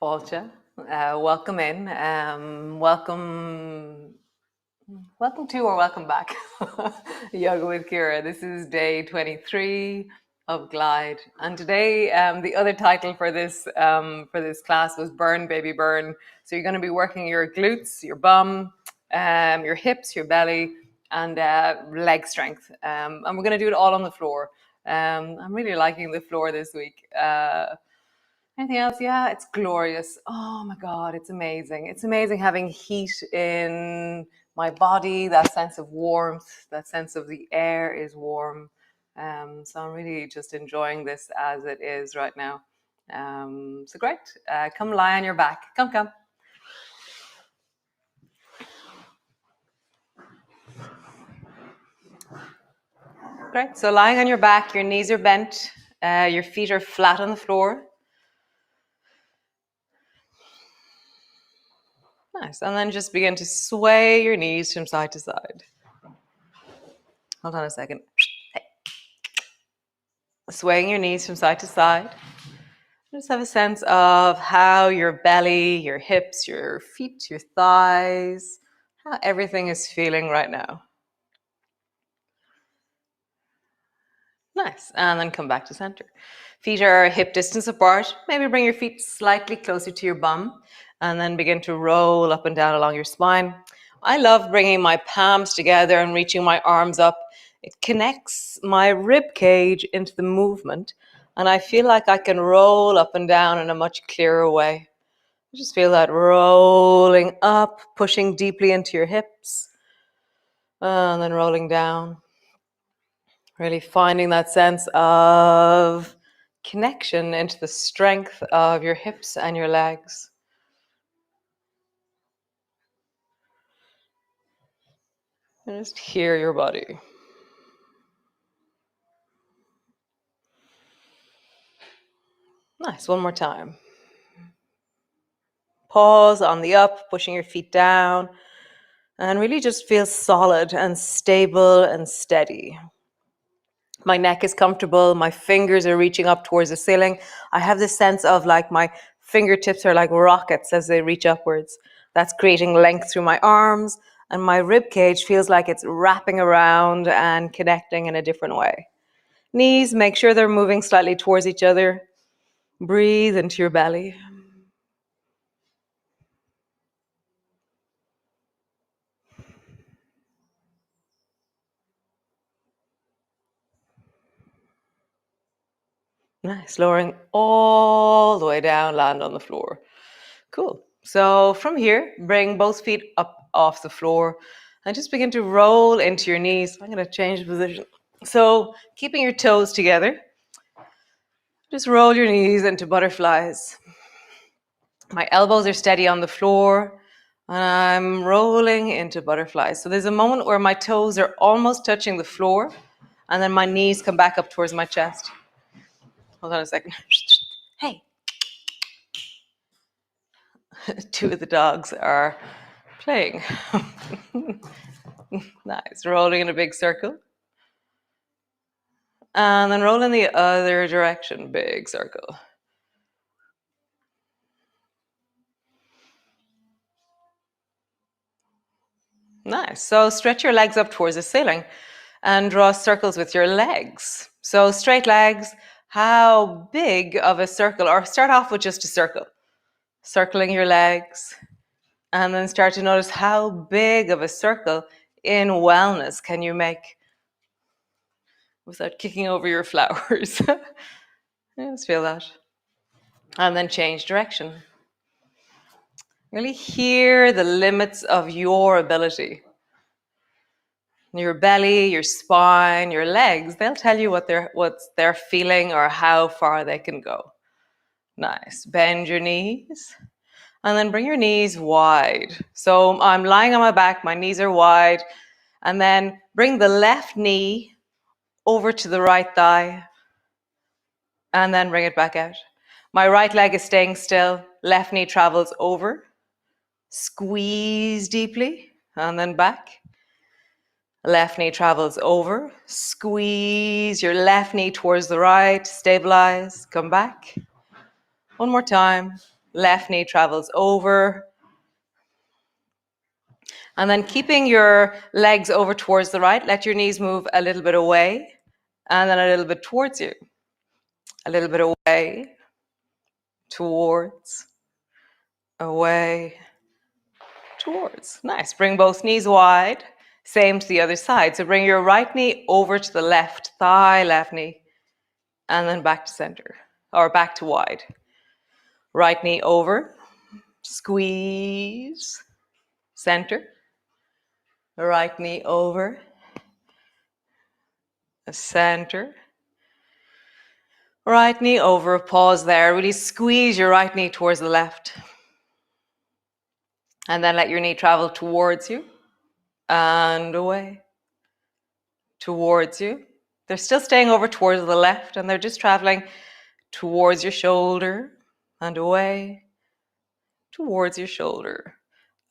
Paulcha. Welcome in. Welcome to or welcome back. Yoga with Ciara. This is day 23 of Glide, and today the other title for this class was Burn, Baby, Burn. So you're going to be working your glutes, your bum, your hips, your belly, and leg strength. And we're going to do it all on the floor. I'm really liking the floor this week. Anything else? Yeah, it's glorious. Oh my God, it's amazing. It's amazing having heat in my body, that sense of warmth, that sense of the air is warm. So I'm really just enjoying this as it is right now. So great. Come lie on your back. Come. Great. So lying on your back, your knees are bent, your feet are flat on the floor. Nice. And then just begin to sway your knees from side to side. Hold on a second. Swaying your knees from side to side. Just have a sense of how your belly, your hips, your feet, your thighs, how everything is feeling right now. Nice. And then come back to center. Feet are hip distance apart. Maybe bring your feet slightly closer to your bum and then begin to roll up and down along your spine. I love bringing my palms together and reaching my arms up. It connects my rib cage into the movement, and I feel like I can roll up and down in a much clearer way. Just feel that rolling up, pushing deeply into your hips, and then rolling down. Really finding that sense of connection into the strength of your hips and your legs. And just hear your body. Nice, one more time. Pause on the up, pushing your feet down, and really just feel solid and stable and steady. My neck is comfortable, my fingers are reaching up towards the ceiling. I have this sense of like my fingertips are like rockets as they reach upwards. That's creating length through my arms, and my rib cage feels like it's wrapping around and connecting in a different way. Knees, make sure they're moving slightly towards each other. Breathe into your belly. Nice, lowering all the way down, land on the floor. Cool. So from here, bring both feet up off the floor and just begin to roll into your knees. I'm going to change position. So keeping your toes together, just roll your knees into butterflies. My elbows are steady on the floor and I'm rolling into butterflies. So there's a moment where my toes are almost touching the floor and then my knees come back up towards my chest. Hold on a second. Hey. Two of the dogs are playing. Nice. Rolling in a big circle. And then roll in the other direction. Big circle. Nice. So stretch your legs up towards the ceiling and draw circles with your legs. So straight legs, how big of a circle? Or start off with just a circle. Circling your legs. And then start to notice how big of a circle in wellness can you make without kicking over your flowers. Just feel that. And then change direction. Really hear the limits of your ability. Your belly, your spine, your legs, they'll tell you what they're feeling or how far they can go. Nice. Bend your knees. And then bring your knees wide. So I'm lying on my back, my knees are wide. And then bring the left knee over to the right thigh. And then bring it back out. My right leg is staying still. Left knee travels over. Squeeze deeply and then back. Left knee travels over. Squeeze your left knee towards the right. Stabilize. Come back. One more time. left knee travels over. And then keeping your legs over towards the right, let your knees move a little bit away and then a little bit towards you. A little bit away, towards, away, towards. Nice. Bring both knees wide. Same to the other side. So bring your right knee over to the left thigh, left knee, and then back to center or back to wide. Right knee over, squeeze, center. Right knee over, center. Right knee over, pause there. Really squeeze your right knee towards the left. And then let your knee travel towards you and away. Towards you. They're still staying over towards the left and they're just traveling towards your shoulder and away. Towards your shoulder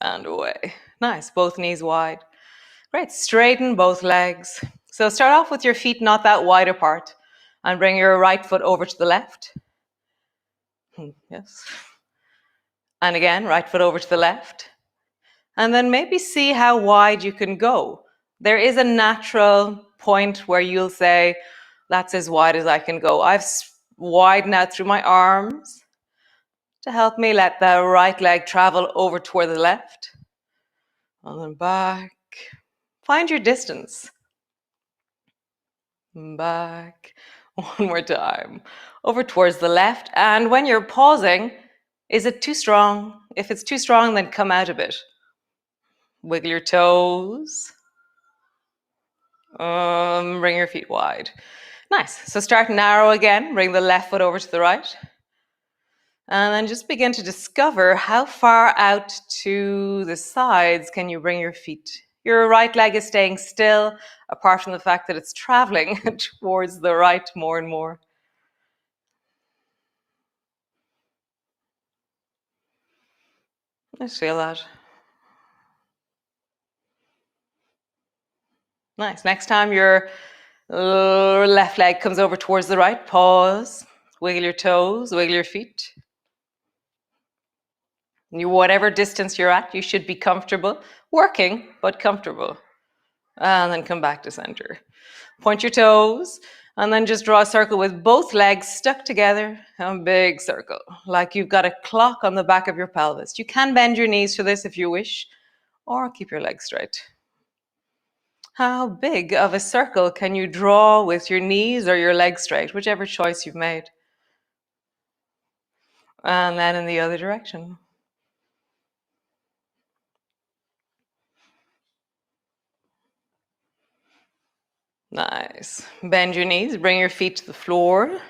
and away. Nice. Both knees wide. Great. Straighten both legs. So start off with your feet not that wide apart and bring your right foot over to the left. Yes. And again, right foot over to the left. And then maybe see how wide you can go. There is a natural point where you'll say, that's as wide as I can go. I've widened out through my arms to help me let the right leg travel over toward the left. And then back. Find your distance. Back. One more time. Over towards the left. And when you're pausing, is it too strong? If it's too strong, then come out a bit. Wiggle your toes. Bring your feet wide. Nice. So start narrow again. Bring the left foot over to the right. And then just begin to discover how far out to the sides can you bring your feet. Your right leg is staying still, apart from the fact that it's traveling towards the right more and more. Let's feel that. Nice. Next time your left leg comes over towards the right, pause. Wiggle your toes, wiggle your feet. Whatever distance you're at, you should be comfortable, working, but comfortable. And then come back to center. Point your toes, and then just draw a circle with both legs stuck together, a big circle, like you've got a clock on the back of your pelvis. You can bend your knees for this if you wish, or keep your legs straight. How big of a circle can you draw with your knees or your legs straight, whichever choice you've made? And then in the other direction. Nice. Bend your knees, bring your feet to the floor,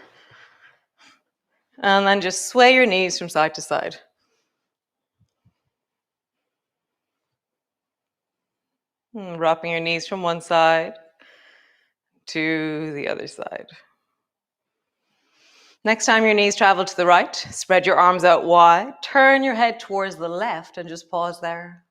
and then just sway your knees from side to side. Dropping your knees from one side to the other side. Next time your knees travel to the right, spread your arms out wide, turn your head towards the left and just pause there.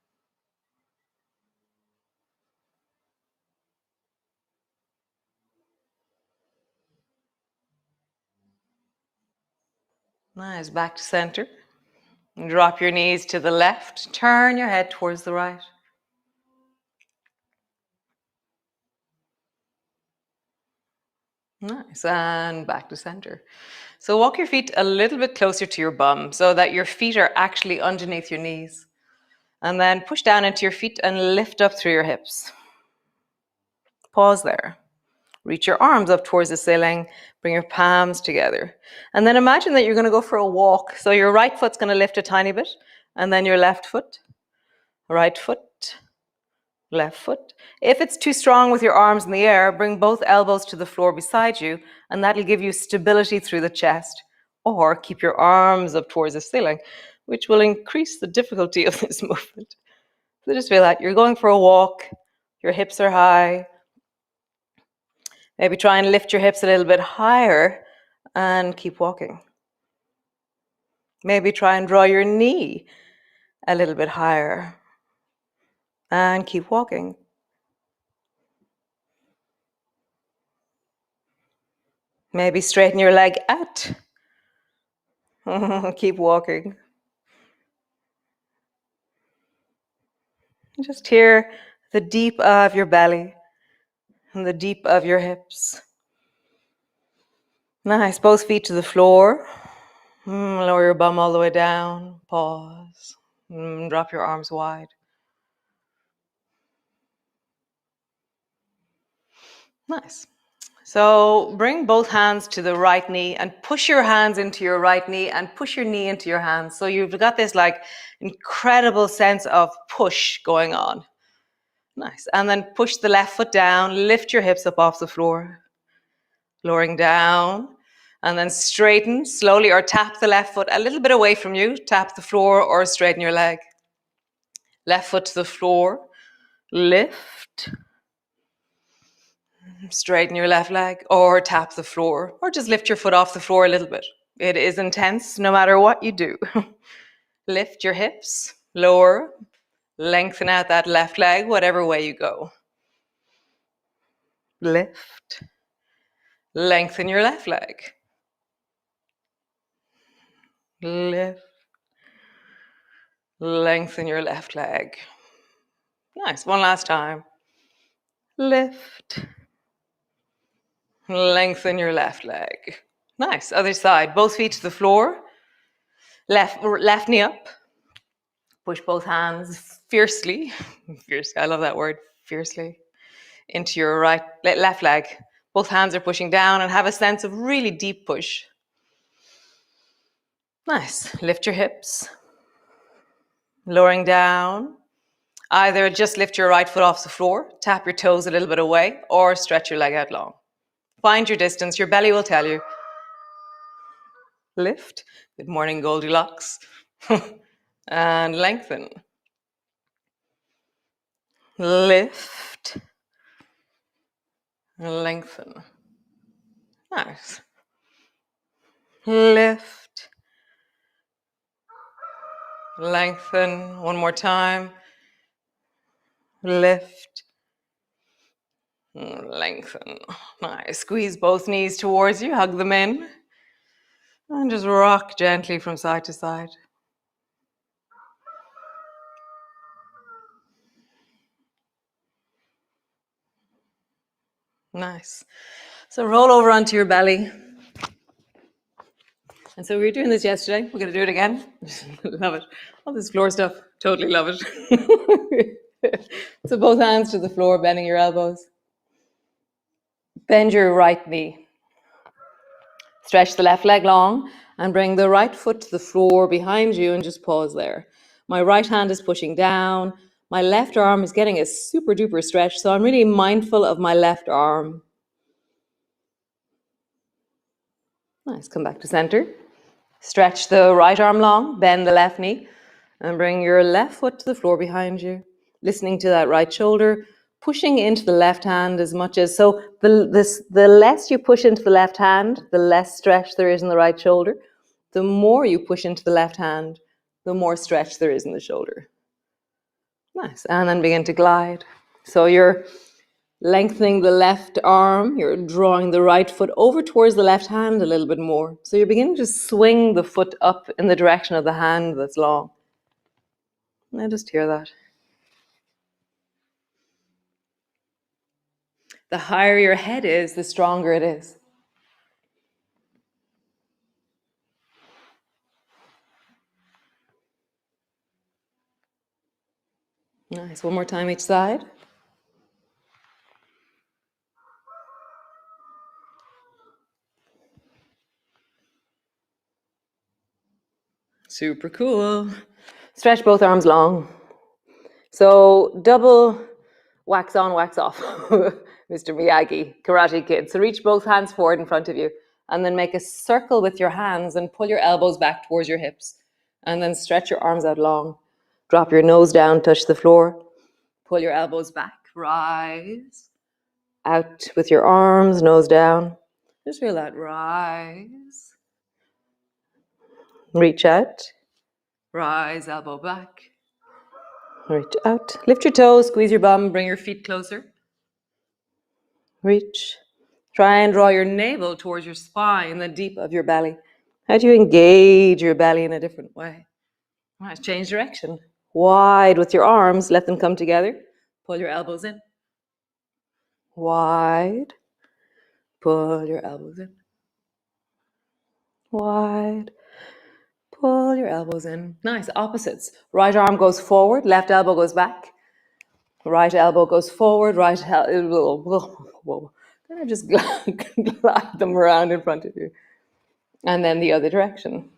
Nice, back to center. And drop your knees to the left, turn your head towards the right. Nice, and back to center. So walk your feet a little bit closer to your bum so that your feet are actually underneath your knees. And then push down into your feet and lift up through your hips. Pause there. Reach your arms up towards the ceiling, bring your palms together. And then imagine that you're going to go for a walk. So your right foot's going to lift a tiny bit, and then your left foot, right foot, left foot. If it's too strong with your arms in the air, bring both elbows to the floor beside you, and that'll give you stability through the chest. Or keep your arms up towards the ceiling, which will increase the difficulty of this movement. So just feel that you're going for a walk, your hips are high. Maybe try and lift your hips a little bit higher and keep walking. Maybe try and draw your knee a little bit higher and keep walking. Maybe straighten your leg out. Keep walking. And just here, the deep of your belly and the deep of your hips. Nice. Both feet to the floor. Lower your bum all the way down. Pause. Drop your arms wide. Nice. So bring both hands to the right knee and push your hands into your right knee and push your knee into your hands. So you've got this like incredible sense of push going on. Nice. And then push the left foot down, lift your hips up off the floor, lowering down, and then straighten slowly or tap the left foot a little bit away from you. Tap the floor or straighten your leg. Left foot to the floor, lift, straighten your left leg or tap the floor or just lift your foot off the floor a little bit. It is intense no matter what you do. Lift your hips, lower, lengthen out that left leg, whatever way you go. Lift, lengthen your left leg. Lift, lengthen your left leg. Nice, one last time. Lift, lengthen your left leg. Nice, other side, both feet to the floor. Left knee up. Push both hands fiercely, I love that word, fiercely, into your left leg. Both hands are pushing down and have a sense of really deep push. Nice. Lift your hips. Lowering down. Either just lift your right foot off the floor, tap your toes a little bit away, or stretch your leg out long. Find your distance. Your belly will tell you. Lift. Good morning, Goldilocks. And lengthen. Lift. Lengthen. Nice. Lift. Lengthen. One more time. Lift. Lengthen. Nice. Squeeze both knees towards you. Hug them in. And just rock gently from side to side. Nice. So roll over onto your belly. And so we were doing this yesterday. We're going to do it again. Love it. All this floor stuff. Totally love it. So both hands to the floor, bending your elbows. Bend your right knee. Stretch the left leg long and bring the right foot to the floor behind you and just pause there. My right hand is pushing down. My left arm is getting a super duper stretch. So I'm really mindful of my left arm. Nice. Come back to center. Stretch the right arm long, bend the left knee, and bring your left foot to the floor behind you. Listening to that right shoulder, pushing into the left hand as much as, so the less you push into the left hand, the less stretch there is in the right shoulder. The more you push into the left hand, the more stretch there is in the shoulder. Nice. And then begin to glide. So you're lengthening the left arm, you're drawing the right foot over towards the left hand a little bit more. So you're beginning to swing the foot up in the direction of the hand that's long. Now just hear that. The higher your head is, the stronger it is. Nice. One more time each side. Super cool. Stretch both arms long. So double wax on, wax off. Mr. Miyagi, Karate Kid. So reach both hands forward in front of you and then make a circle with your hands and pull your elbows back towards your hips. And then stretch your arms out long. Drop your nose down, touch the floor. Pull your elbows back, rise. Out with your arms, nose down. Just feel that rise. Reach out. Rise, elbow back. Reach out. Lift your toes, squeeze your bum, bring your feet closer. Reach. Try and draw your navel towards your spine, the deep of your belly. How do you engage your belly in a different way? Right, change direction. Wide with your arms, let them come together. Pull your elbows in. Wide. Pull your elbows in. Wide. Pull your elbows in. Nice. Opposites. Right arm goes forward, left elbow goes back. Right elbow goes forward, right elbow. Whoa. Kind of just glide them around in front of you. And then the other direction.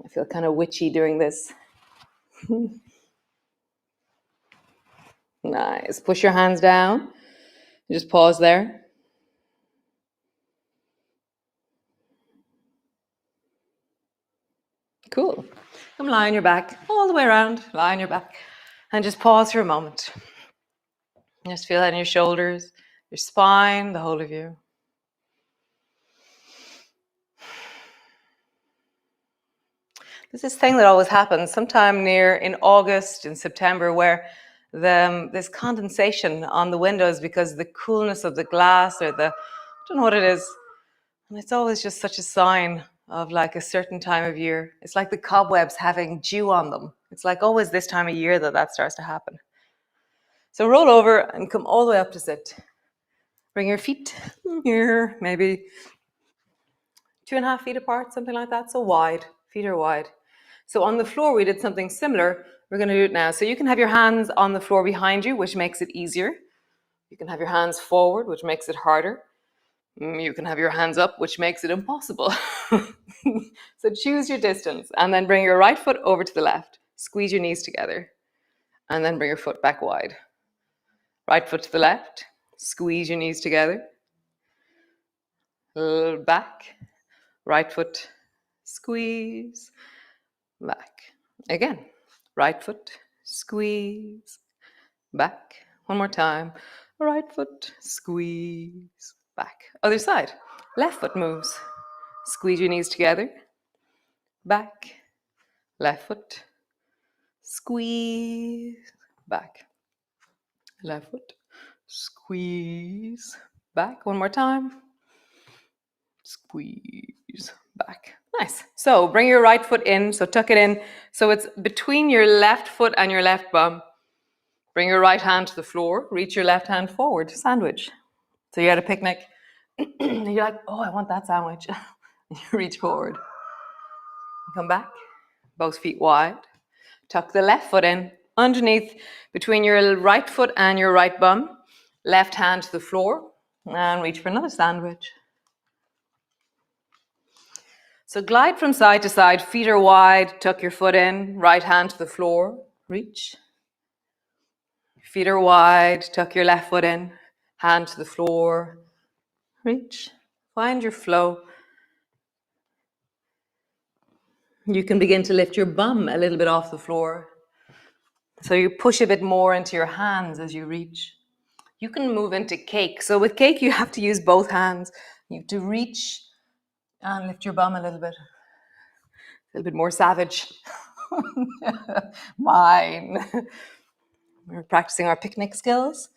I feel kind of witchy doing this. Nice. Push your hands down. Just pause there. Cool. Come lie on your back, all the way around. Lie on your back. And just pause for a moment. Just feel that in your shoulders, your spine, the whole of you. There's this thing that always happens sometime near in August, in September, where there's condensation on the windows because of the coolness of the glass or I don't know what it is. And it's always just such a sign of like a certain time of year. It's like the cobwebs having dew on them. It's like always this time of year that starts to happen. So roll over and come all the way up to sit. Bring your feet here, maybe 2.5 feet apart, something like that. So wide, feet are wide. So on the floor, we did something similar. We're going to do it now. So you can have your hands on the floor behind you, which makes it easier. You can have your hands forward, which makes it harder. You can have your hands up, which makes it impossible. So choose your distance and then bring your right foot over to the left. Squeeze your knees together and then bring your foot back wide. Right foot to the left. Squeeze your knees together. Back. Right foot. Squeeze. Back. Again. Right foot. Squeeze. Back. One more time. Right foot. Squeeze. Back. Other side. Left foot moves. Squeeze your knees together. Back. Left foot. Squeeze. Back. Left foot. Squeeze. Back. One more time. Squeeze. Back. Nice. So bring your right foot in. So tuck it in. So it's between your left foot and your left bum. Bring your right hand to the floor. Reach your left hand forward. Sandwich. So you're at a picnic. And you're like, oh, I want that sandwich. You reach forward. Come back. Both feet wide. Tuck the left foot in. Underneath, between your right foot and your right bum. Left hand to the floor. And reach for another sandwich. So glide from side to side. Feet are wide. Tuck your foot in. Right hand to the floor. Reach. Feet are wide. Tuck your left foot in. Hand to the floor. Reach. Find your flow. You can begin to lift your bum a little bit off the floor. So you push a bit more into your hands as you reach. You can move into cake. So with cake, you have to use both hands. You have to reach and lift your bum a little bit. A little bit more savage. Mine. We're practicing our picnic skills.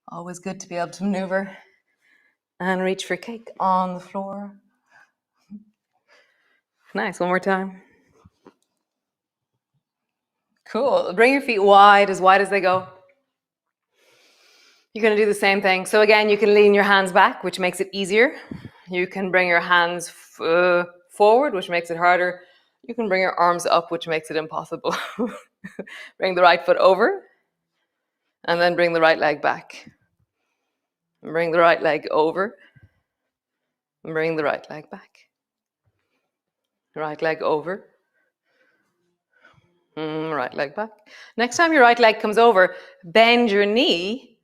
Always good to be able to maneuver and reach for cake on the floor. Nice. One more time. Cool. Bring your feet wide as they go. You're going to do the same thing. So again, you can lean your hands back, which makes it easier. You can bring your hands forward, which makes it harder. You can bring your arms up, which makes it impossible. Bring the right foot over, and then bring the right leg back. Bring the right leg over, and bring the right leg back. Right leg over, right leg back. Next time your right leg comes over, bend your knee,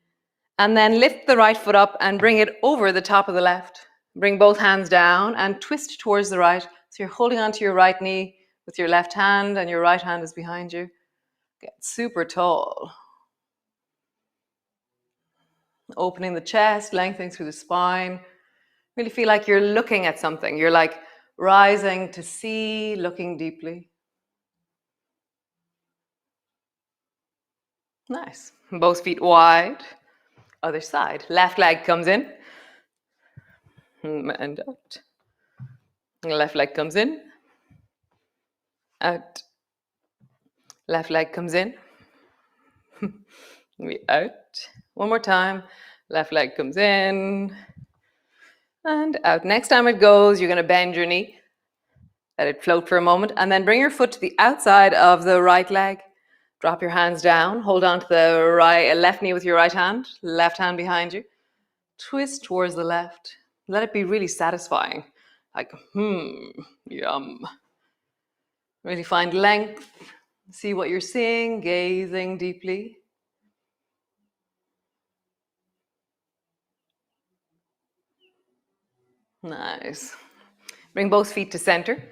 and then lift the right foot up and bring it over the top of the left. Bring both hands down and twist towards the right. So you're holding onto your right knee with your left hand and your right hand is behind you. Get super tall. Opening the chest, lengthening through the spine. Really feel like you're looking at something. You're like rising to see, looking deeply. Nice. Both feet wide. Other side. Left leg comes in. And out. Left leg comes in. Out. Left leg comes in. We out. One more time. Left leg comes in and out. Next time it goes, you're going to bend your knee. Let it float for a moment, and then bring your foot to the outside of the right leg. Drop your hands down. Hold on to the left knee with your right hand. Left hand behind you. Twist towards the left. Let it be really satisfying. Like, yum. Really find length. See what you're seeing, gazing deeply. Nice. Bring both feet to center.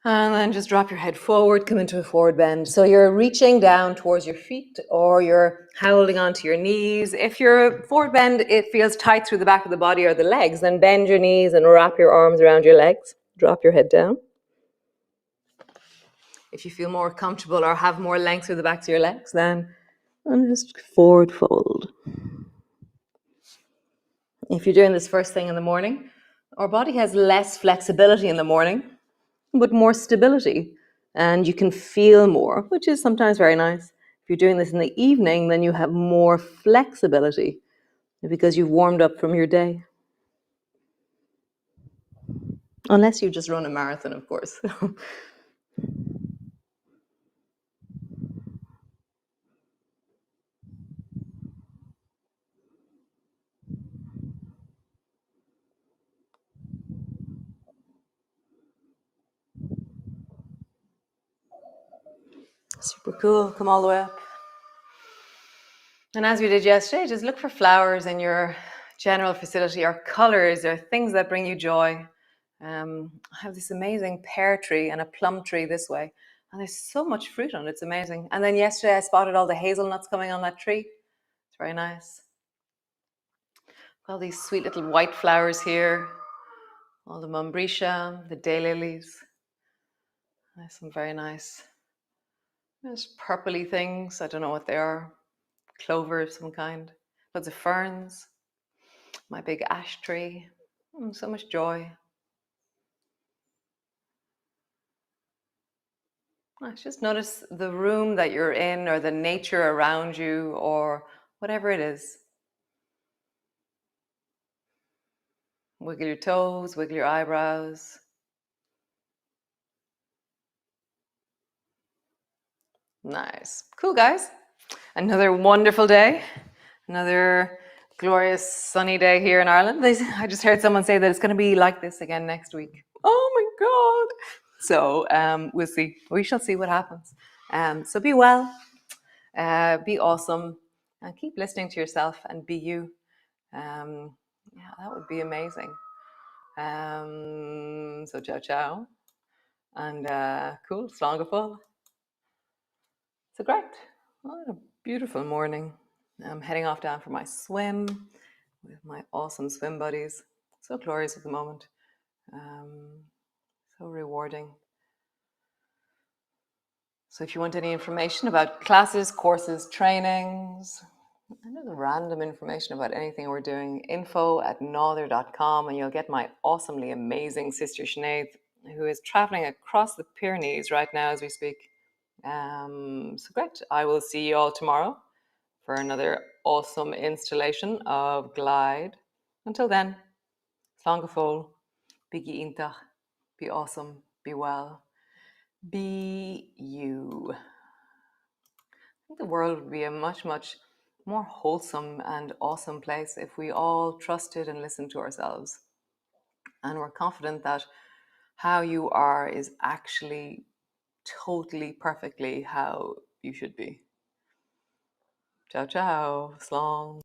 And then just drop your head forward, come into a forward bend. So you're reaching down towards your feet or you're holding onto your knees. If you're forward bend, it feels tight through the back of the body or the legs, then bend your knees and wrap your arms around your legs. Drop your head down. If you feel more comfortable or have more length through the backs of your legs, then just forward fold. If you're doing this first thing in the morning, our body has less flexibility in the morning, but more stability. And you can feel more, which is sometimes very nice. If you're doing this in the evening, then you have more flexibility because you've warmed up from your day. Unless you just run a marathon, of course. Super cool. Come all the way up. And as we did yesterday, just look for flowers in your general facility or colors or things that bring you joy. I have this amazing pear tree and a plum tree this way. And there's so much fruit on it. It's amazing. And then yesterday I spotted all the hazelnuts coming on that tree. It's very nice. All these sweet little white flowers here. All the mumbretia, the daylilies. There's some very nice, there's purpley things. I don't know what they are. Clover of some kind. Loads of ferns. My big ash tree. So much joy. Just notice the room that you're in or the nature around you or whatever it is. Wiggle your toes, wiggle your eyebrows. Nice. Cool, guys. Another wonderful day. Another glorious sunny day here in Ireland. I just heard someone say that it's going to be like this again next week. Oh my God. So we'll see. We shall see what happens. So be well, be awesome, and keep listening to yourself and be you. Yeah, that would be amazing. So ciao, ciao. And cool, slán So great. What a beautiful morning. I'm heading off down for my swim with my awesome swim buddies. So glorious at the moment. So rewarding. So if you want any information about classes, courses, trainings, and other random information about anything we're doing, info@nother.com, and you'll get my awesomely amazing sister Sinead, who is traveling across the Pyrenees right now as we speak. So great. I will see you all tomorrow for another awesome installation of Glide. Until then, slán go fóill, biggie intach, be awesome, be well, be you. I think the world would be a much, much more wholesome and awesome place if we all trusted and listened to ourselves. And we're confident that how you are is actually totally perfectly how you should be. Ciao, ciao. Slán.